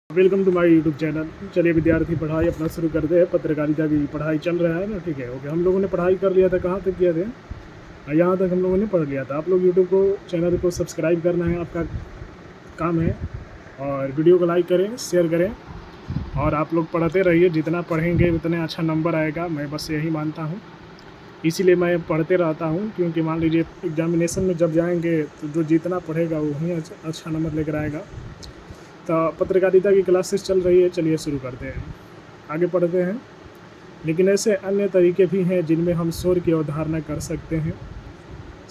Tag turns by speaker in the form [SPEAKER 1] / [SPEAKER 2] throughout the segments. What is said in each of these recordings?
[SPEAKER 1] Welcome to my YouTube channel. चलिए विद्यार्थी पढ़ाई अपना शुरू करते हैं। पत्रकारिता की पढ़ाई चल रहा है ना, ठीक है। ओके, हम लोगों ने पढ़ाई कर लिया था, कहाँ तक किया थे? यहाँ तक हम लोगों ने पढ़ लिया था। आप लोग यूट्यूब को चैनल को सब्सक्राइब करना है, आपका काम है। और वीडियो को लाइक करें, शेयर करें और आप लोग पढ़ते रहिए। जितना पढ़ेंगे उतने अच्छा नंबर आएगा, मैं बस यही मानता हूँ। इसीलिए मैं पढ़ते रहता हूँ, क्योंकि मान लीजिए एग्जामिनेशन में जब जाएंगे तो जो जितना पढ़ेगा वही अच्छा नंबर लेकर आएगा। तो पत्रकारिता की क्लासेस चल रही है, चलिए शुरू करते हैं, आगे पढ़ते हैं। लेकिन ऐसे अन्य तरीके भी हैं जिनमें हम शोर की अवधारणा कर सकते हैं।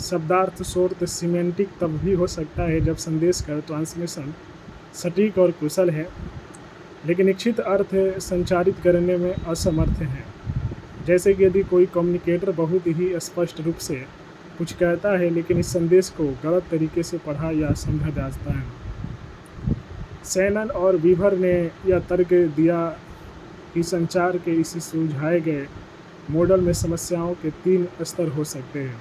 [SPEAKER 1] शब्दार्थ शोर सिमेंटिक तब भी हो सकता है जब संदेश का ट्रांसमिशन सटीक और कुशल है, लेकिन इच्छित अर्थ संचारित करने में असमर्थ है। जैसे कि यदि कोई कम्युनिकेटर बहुत ही स्पष्ट रूप से कुछ कहता है, लेकिन इस संदेश को गलत तरीके से पढ़ा या समझा जाता है। शैनन और वीवर ने यह तर्क दिया कि संचार के इस सुझाए गए मॉडल में समस्याओं के 3 स्तर हो सकते हैं।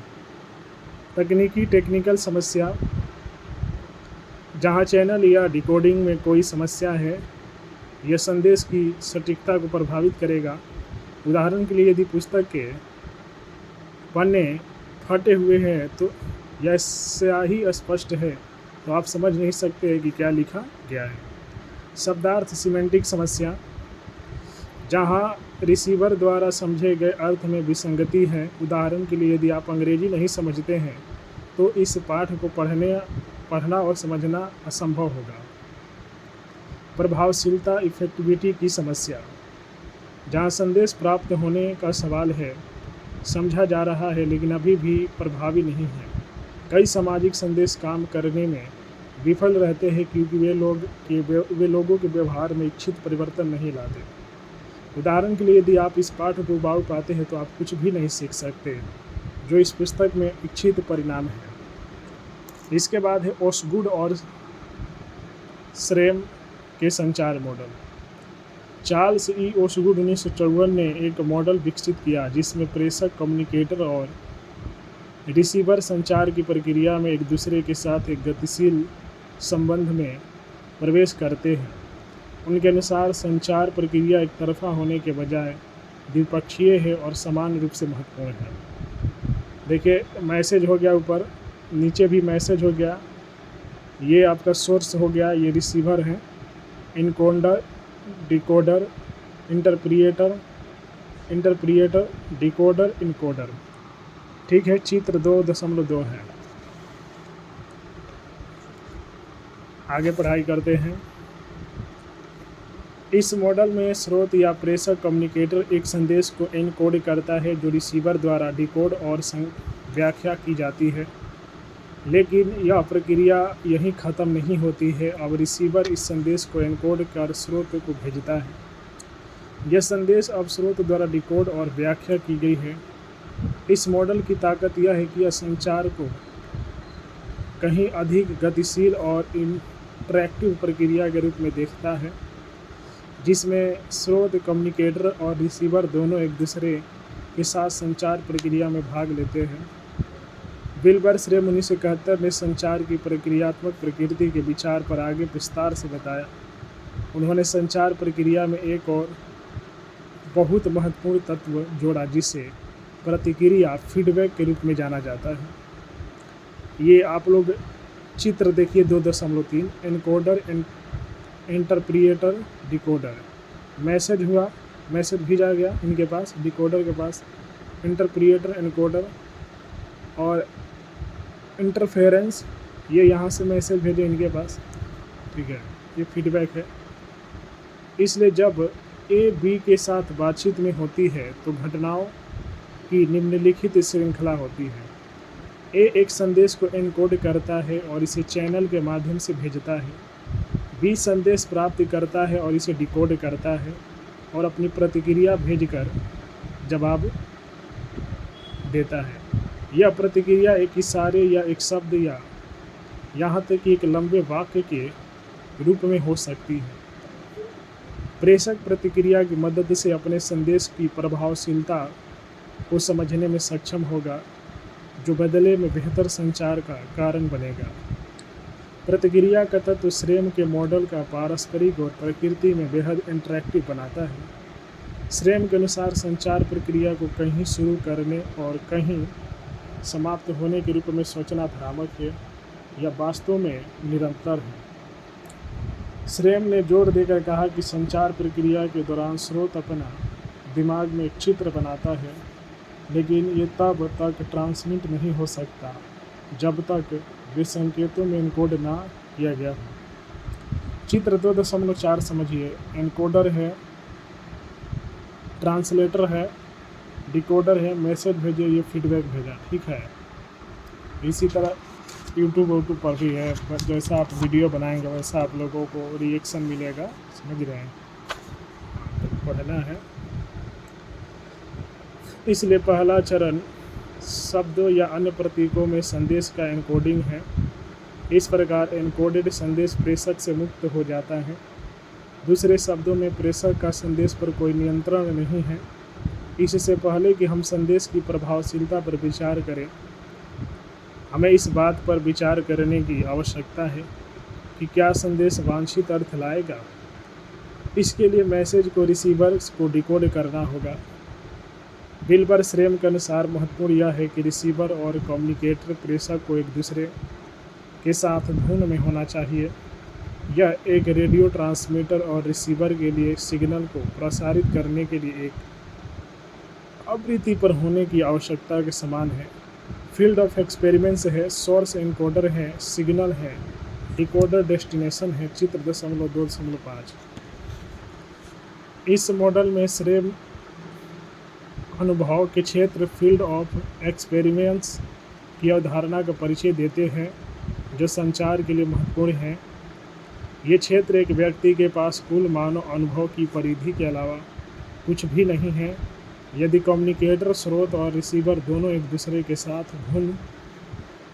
[SPEAKER 1] टेक्निकल समस्या, जहां चैनल या डिकोडिंग में कोई समस्या है, यह संदेश की सटीकता को प्रभावित करेगा। उदाहरण के लिए, यदि पुस्तक के पन्ने फटे हुए हैं तो यह स्याही स्पष्ट है तो आप समझ नहीं सकते कि क्या लिखा गया है। शब्दार्थ सिमेंटिक समस्या, जहां रिसीवर द्वारा समझे गए अर्थ में विसंगति है। उदाहरण के लिए, यदि आप अंग्रेजी नहीं समझते हैं तो इस पाठ को पढ़ना और समझना असंभव होगा। प्रभावशीलता इफेक्टिविटी की समस्या, जहां संदेश प्राप्त होने का सवाल है, समझा जा रहा है लेकिन अभी भी प्रभावी नहीं है। कई सामाजिक संदेश काम करने में विफल रहते हैं क्योंकि वे लोगों के व्यवहार में इच्छित परिवर्तन नहीं लाते। उदाहरण के लिए, यदि आप इस पाठ को उबाऊ पाते हैं तो आप कुछ भी नहीं सीख सकते जो इस पुस्तक में इच्छित परिणाम है। इसके बाद है ओसगुड और श्रेम के संचार मॉडल। चार्ल्स ई ओसगुड 1954 ने एक मॉडल विकसित किया जिसमें प्रेषक, कम्युनिकेटर और रिसीवर संचार की प्रक्रिया में एक दूसरे के साथ एक गतिशील संबंध में प्रवेश करते हैं। उनके अनुसार संचार प्रक्रिया एक तरफा होने के बजाय द्विपक्षीय है और समान रूप से महत्वपूर्ण है। देखिए, मैसेज हो गया ऊपर, नीचे भी मैसेज हो गया। ये आपका सोर्स हो गया, ये रिसीवर है। Encoder, decoder, interpreter, decoder, encoder. ठीक है, चित्र 2.2 है। आगे पढ़ाई करते हैं। इस मॉडल में स्रोत या प्रेषक कम्युनिकेटर एक संदेश को एनकोड करता है जो रिसीवर द्वारा डिकोड और व्याख्या की जाती है, लेकिन यह प्रक्रिया यहीं ख़त्म नहीं होती है। अब रिसीवर इस संदेश को एनकोड कर स्रोत को भेजता है। यह संदेश अब स्रोत द्वारा डिकोड और व्याख्या की गई है। इस मॉडल की ताकत यह है कि यह संचार को कहीं अधिक गतिशील और इंटरैक्टिव प्रक्रिया के रूप में देखता है, जिसमें स्रोत, कम्युनिकेटर और रिसीवर दोनों एक दूसरे के साथ संचार प्रक्रिया में भाग लेते हैं। विल्बर श्रेम 1971 ने संचार की प्रक्रियात्मक प्रकृति के विचार पर आगे विस्तार से बताया। उन्होंने संचार प्रक्रिया में एक और बहुत महत्वपूर्ण तत्व जोड़ा जिसे प्रतिक्रिया, फीडबैक के रूप में जाना जाता है। ये आप लोग चित्र देखिए 2.3। Encoder, interpreter, decoder. मैसेज हुआ, मैसेज भेजा गया इनके पास, डिकोडर के पास। इंटरप्रिएटर, एनकोडर और इंटरफेरेंस, ये यहाँ से मैसेज भेजे इनके पास। ठीक है, ये फीडबैक है। इसलिए जब ए बी के साथ बातचीत में होती है तो घटनाओं की निम्नलिखित श्रृंखला होती है। ए एक संदेश को एनकोड करता है और इसे चैनल के माध्यम से भेजता है। बी संदेश प्राप्त करता है और इसे डिकोड करता है और अपनी प्रतिक्रिया भेजकर जवाब देता है। यह प्रतिक्रिया एक इशारे या एक शब्द या यहाँ तक कि एक लंबे वाक्य के रूप में हो सकती है। प्रेषक प्रतिक्रिया की मदद से अपने संदेश की प्रभावशीलता को समझने में सक्षम होगा, जो बदले में बेहतर संचार का कारण बनेगा। प्रतिक्रिया का तत्व श्रेम के मॉडल का पारस्परिक और प्रकृति में बेहद इंटरैक्टिव बनाता है। श्रेम के अनुसार संचार प्रक्रिया को कहीं शुरू करने और कहीं समाप्त होने के रूप में सोचना भ्रामक है या वास्तव में निरंतर है। श्रेम ने जोर देकर कहा कि संचार प्रक्रिया के दौरान स्रोत अपना दिमाग में एक चित्र बनाता है, लेकिन ये तब तक ट्रांसमिट नहीं हो सकता जब तक वे संकेतों में एनकोड ना किया गया हो। चित्र 2.4 समझिए। एनकोडर है, ट्रांसलेटर है, डिकोडर है, मैसेज भेजे, ये फीडबैक भेजा, ठीक है। इसी तरह यूट्यूब पर भी है, जैसा आप वीडियो बनाएंगे वैसा आप लोगों को रिएक्शन मिलेगा, समझ रहे हैं, पढ़ना है। इसलिए पहला चरण शब्दों या अन्य प्रतीकों में संदेश का एन्कोडिंग है। इस प्रकार एन्कोडेड संदेश प्रेषक से मुक्त हो जाता है। दूसरे शब्दों में प्रेषक का संदेश पर कोई नियंत्रण नहीं है। इससे पहले कि हम संदेश की प्रभावशीलता पर विचार करें, हमें इस बात पर विचार करने की आवश्यकता है कि क्या संदेश वांछित अर्थ लाएगा। इसके लिए मैसेज को रिसीवर को डिकोड करना होगा। विल्बर श्रेम के अनुसार महत्वपूर्ण यह है कि रिसीवर और कम्युनिकेटर प्रेषक को एक दूसरे के साथ धुन में होना चाहिए। यह एक रेडियो ट्रांसमीटर और रिसीवर के लिए सिग्नल को प्रसारित करने के लिए एक आवृत्ति पर होने की आवश्यकता के समान है। फील्ड ऑफ एक्सपेरिमेंट्स है, सोर्स एनकोडर है, सिग्नल है, डिकोडर डेस्टिनेशन है। चित्र 2.5। इस मॉडल में श्रेम अनुभव के क्षेत्र फील्ड ऑफ एक्सपेरिमेंट्स की अवधारणा का परिचय देते हैं, जो संचार के लिए महत्वपूर्ण है। ये क्षेत्र एक व्यक्ति के पास कुल मानव अनुभव की परिधि के अलावा कुछ भी नहीं है। यदि कम्युनिकेटर स्रोत और रिसीवर दोनों एक दूसरे के साथ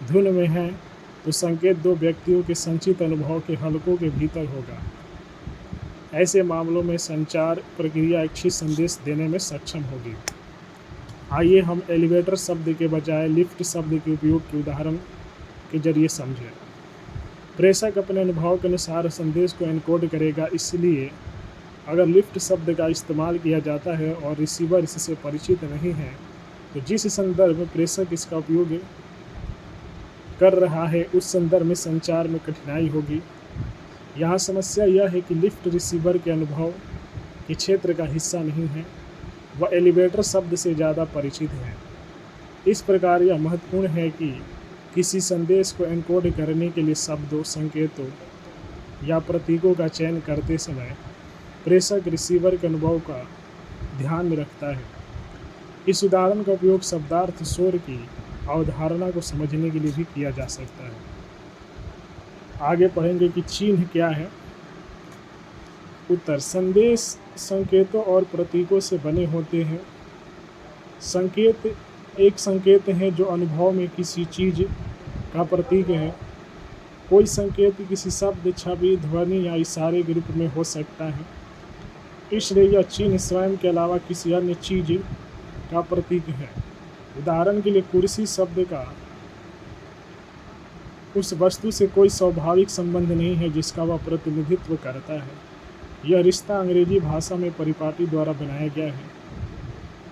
[SPEAKER 1] धुन में हैं, तो संकेत दो व्यक्तियों के संचित अनुभव के हलकों के भीतर होगा। ऐसे मामलों में संचार प्रक्रिया इच्छित संदेश देने में सक्षम होगी। आइए हम एलिवेटर शब्द के बजाय लिफ्ट शब्द के उपयोग के उदाहरण के जरिए समझें। प्रेषक अपने अनुभव के अनुसार संदेश को एनकोड करेगा, इसलिए अगर लिफ्ट शब्द का इस्तेमाल किया जाता है और रिसीवर इससे परिचित नहीं है, तो जिस संदर्भ में प्रेषक इसका उपयोग कर रहा है उस संदर्भ में संचार में कठिनाई होगी। यहाँ समस्या यह है कि लिफ्ट रिसीवर के अनुभव के क्षेत्र का हिस्सा नहीं है, वह एलिवेटर शब्द से ज़्यादा परिचित है। इस प्रकार यह महत्वपूर्ण है कि किसी संदेश को एनकोड करने के लिए शब्दों, संकेतों या प्रतीकों का चयन करते समय प्रेषक रिसीवर के अनुभव का ध्यान में रखता है। इस उदाहरण का उपयोग शब्दार्थ शोर की अवधारणा को समझने के लिए भी किया जा सकता है। आगे पढ़ेंगे कि चिन्ह क्या है। उत्तर: संदेश संकेतों और प्रतीकों से बने होते हैं। संकेत एक संकेत है जो अनुभव में किसी चीज़ का प्रतीक है। कोई संकेत किसी शब्द, छवि, ध्वनि या इशारे के रूप में हो सकता है, इसलिए यह चिन्ह स्वयं के अलावा किसी अन्य चीज़ का प्रतीक है। उदाहरण के लिए, कुर्सी शब्द का उस वस्तु से कोई स्वाभाविक संबंध नहीं है जिसका वह प्रतिनिधित्व करता है। यह रिश्ता अंग्रेजी भाषा में परिपाटी द्वारा बनाया गया है।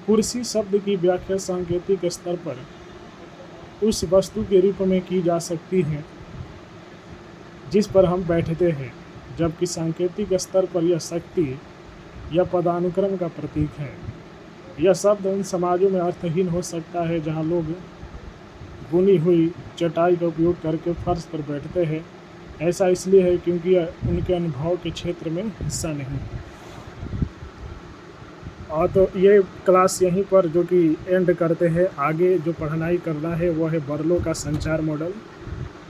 [SPEAKER 1] कुर्सी शब्द की व्याख्या सांकेतिक स्तर पर उस वस्तु के रूप में की जा सकती है जिस पर हम बैठते हैं, जबकि सांकेतिक स्तर पर यह शक्ति या पदानुक्रम का प्रतीक है। यह शब्द उन समाजों में अर्थहीन हो सकता है जहां लोग बुनी हुई चटाई का उपयोग करके फर्श पर बैठते हैं। ऐसा इसलिए है क्योंकि यह उनके अनुभव के क्षेत्र में हिस्सा नहीं। और तो ये क्लास यहीं पर जो कि एंड करते हैं। आगे जो पढ़नाई करना है वो है बर्लो का संचार मॉडल।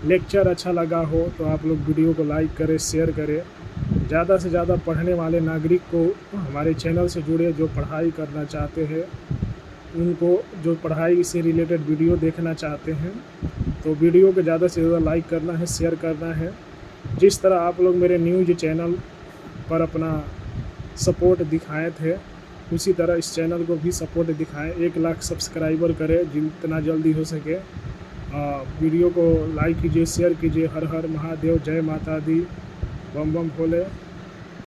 [SPEAKER 1] लेक्चर अच्छा लगा हो तो आप लोग वीडियो को लाइक करें, शेयर करें। ज़्यादा से ज़्यादा पढ़ने वाले नागरिक को हमारे चैनल से जुड़े, जो पढ़ाई करना चाहते हैं, उनको जो पढ़ाई से रिलेटेड वीडियो देखना चाहते हैं, तो वीडियो को ज़्यादा से ज़्यादा लाइक करना है, शेयर करना है। जिस तरह आप लोग मेरे न्यूज़ चैनल पर अपना सपोर्ट दिखाए थे, उसी तरह इस चैनल को भी सपोर्ट दिखाएं। 1 लाख सब्सक्राइबर करें जितना जल्दी हो सके, वीडियो को लाइक कीजिए, शेयर कीजिए। हर हर महादेव, जय माता दी, बम बम भोले।